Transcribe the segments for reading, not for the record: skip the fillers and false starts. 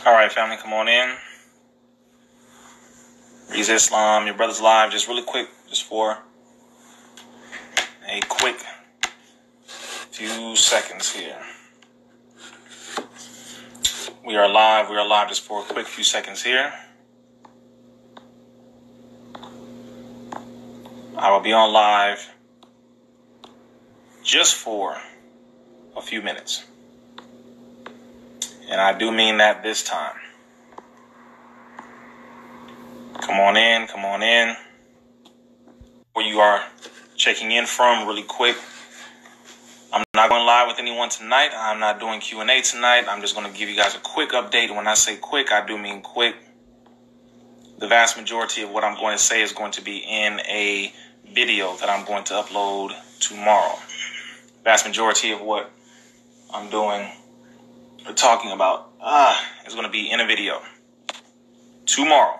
All right, family, come on in. Rizza Islam, your brother's live. Just really quick, just for a quick few seconds here. We are live just for a quick few seconds here. I will be on live just for a few minutes. And I do mean that this time. Come on in. Where you are checking in from really quick. I'm not going live with anyone tonight. I'm not doing Q&A tonight. I'm just going to give you guys a quick update. When I say quick, I do mean quick. The vast majority of what I'm going to say is going to be in a video that I'm going to upload tomorrow. Vast majority of what I'm doing or talking about is going to be in a video tomorrow.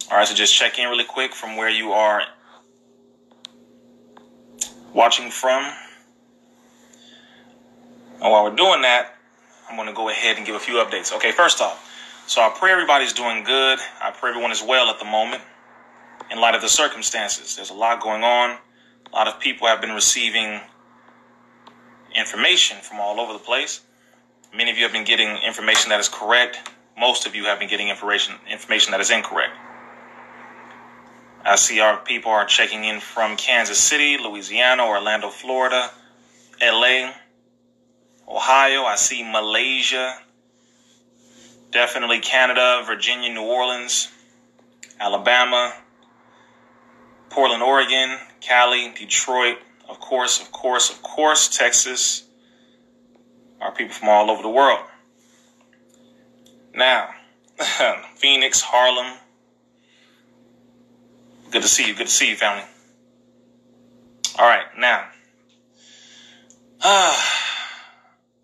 All right, so just check in really quick from where you are watching from. And while we're doing that, I'm going to go ahead and give a few updates. Okay, first off, so I pray everybody's doing good. I pray everyone is well at the moment in light of the circumstances. There's a lot going on. A lot of people have been receiving information from all over the place. Many of you have been getting information that is correct. Most of you have been getting information that is incorrect. I see our people are checking in from Kansas City, Louisiana, Orlando, Florida, LA, Ohio. I see Malaysia, definitely Canada, Virginia, New Orleans, Alabama, Portland, Oregon, Cali, Detroit, of course, Texas. Our people from all over the world. Now, Phoenix, Harlem. Good to see you, family. All right, now,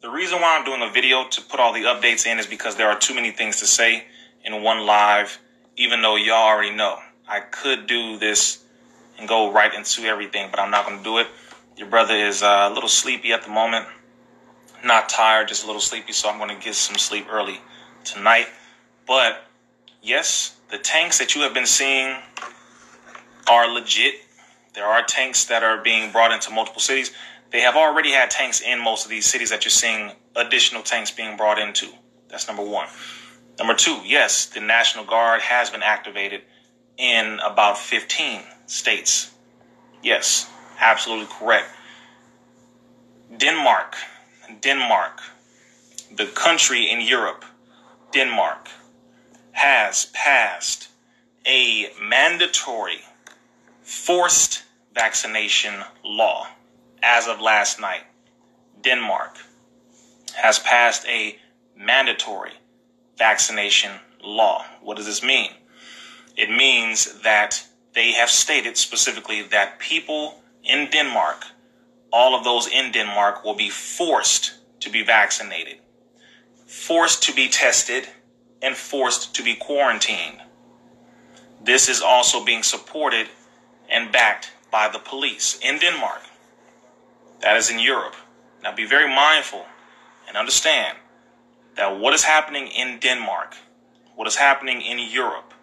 the reason why I'm doing a video to put all the updates in is because there are too many things to say in one live, even though y'all already know. I could do this and go right into everything, but I'm not going to do it. Your brother is a little sleepy at the moment. Not tired, just a little sleepy, so I'm going to get some sleep early tonight. But, yes, the tanks that you have been seeing are legit. There are tanks that are being brought into multiple cities. They have already had tanks in most of these cities that you're seeing additional tanks being brought into. That's number one. Number two, yes, the National Guard has been activated in about 15 states. Yes, absolutely correct. Denmark, the country in Europe, Denmark, has passed a mandatory forced vaccination law as of last night. Denmark has passed a mandatory vaccination law. What does this mean? It means that they have stated specifically that people in Denmark, all of those in Denmark, will be forced to be vaccinated, forced to be tested, and forced to be quarantined. This is also being supported and backed by the police in Denmark. That is in Europe. Now be very mindful and understand that what is happening in Denmark, what is happening in Europe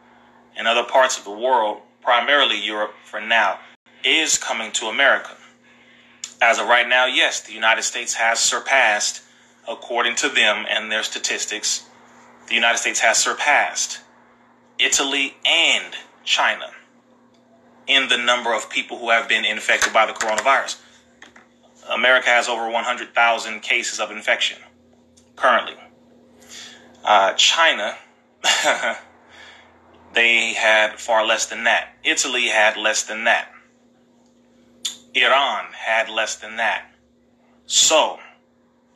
and other parts of the world, primarily Europe for now, is coming to America. As of right now, yes, the United States has surpassed, according to them and their statistics, the United States has surpassed Italy and China in the number of people who have been infected by the coronavirus. America has over 100,000 cases of infection currently. China, they had far less than that. Italy had less than that. Iran had less than that. So,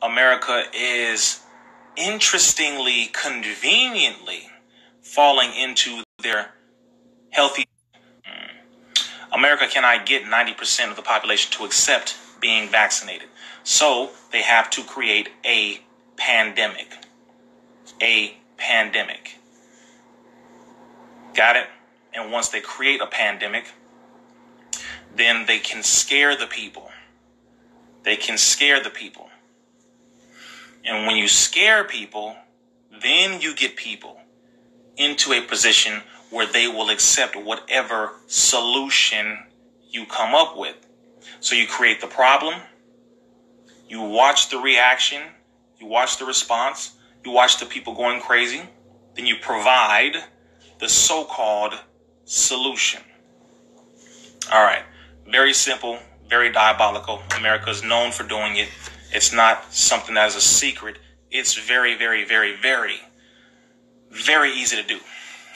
America is interestingly, conveniently falling into their healthy. America cannot get 90% of the population to accept being vaccinated. So they have to create a pandemic. A pandemic. Got it? And once they create a pandemic, then they can scare the people. They can scare the people. And when you scare people, then you get people into a position where they will accept whatever solution you come up with. So you create the problem, you watch the reaction, you watch the response, you watch the people going crazy, then you provide the so-called solution. All right. Very simple, very diabolical. America is known for doing it. It's not something that is a secret. It's very, very, very, very, very easy to do.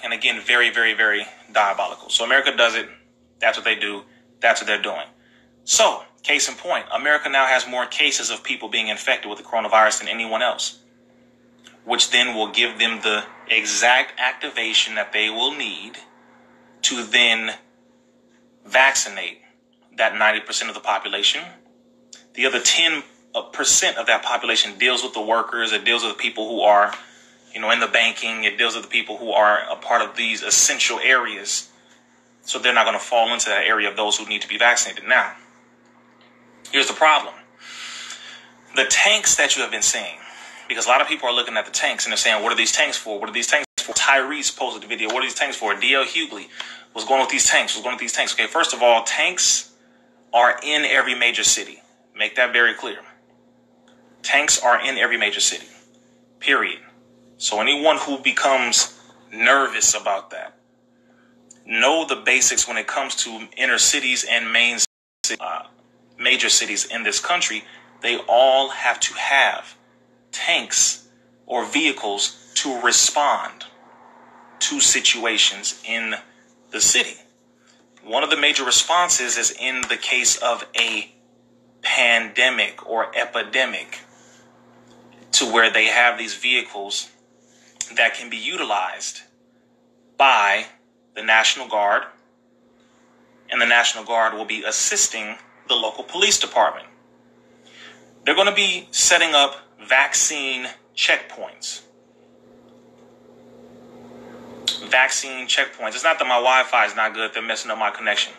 And again, very, very, very diabolical. So America does it. That's what they do. That's what they're doing. So, case in point, America now has more cases of people being infected with the coronavirus than anyone else, which then will give them the exact activation that they will need to then vaccinate that 90% of the population. The other 10% of that population deals with the workers. It deals with the people who are, in the banking. It deals with the people who are a part of these essential areas. So they're not going to fall into that area of those who need to be vaccinated. Now, here's the problem. The tanks that you have been seeing, because a lot of people are looking at the tanks and they're saying, what are these tanks for? What are these tanks for? Tyrese posted the video. What are these tanks for? D.L. Hughley was going with these tanks. Okay, first of all, tanks are in every major city. Make that very clear. Tanks are in every major city. Period. So anyone who becomes nervous about that, know the basics when it comes to inner cities and major cities in this country. They all have to have tanks or vehicles to respond to situations in the city. One of the major responses is in the case of a pandemic or epidemic, to where they have these vehicles that can be utilized by the National Guard, and the National Guard will be assisting the local police department. They're going to be setting up vaccine checkpoints. It's not that my Wi-Fi is not good. They're messing up my connection.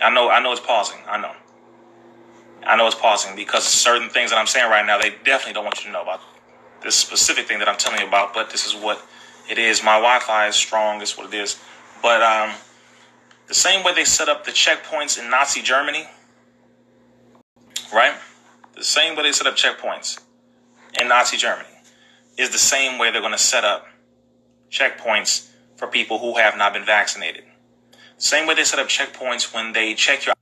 I know it's pausing. I know it's pausing because certain things that I'm saying right now, they definitely don't want you to know about this specific thing that I'm telling you about, but this is what it is. My Wi-Fi is strong. It's what it is. But the same way they set up the checkpoints in Nazi Germany, right? The same way they set up checkpoints in Nazi Germany is the same way they're going to set up checkpoints for people who have not been vaccinated. Same way they set up checkpoints when they check your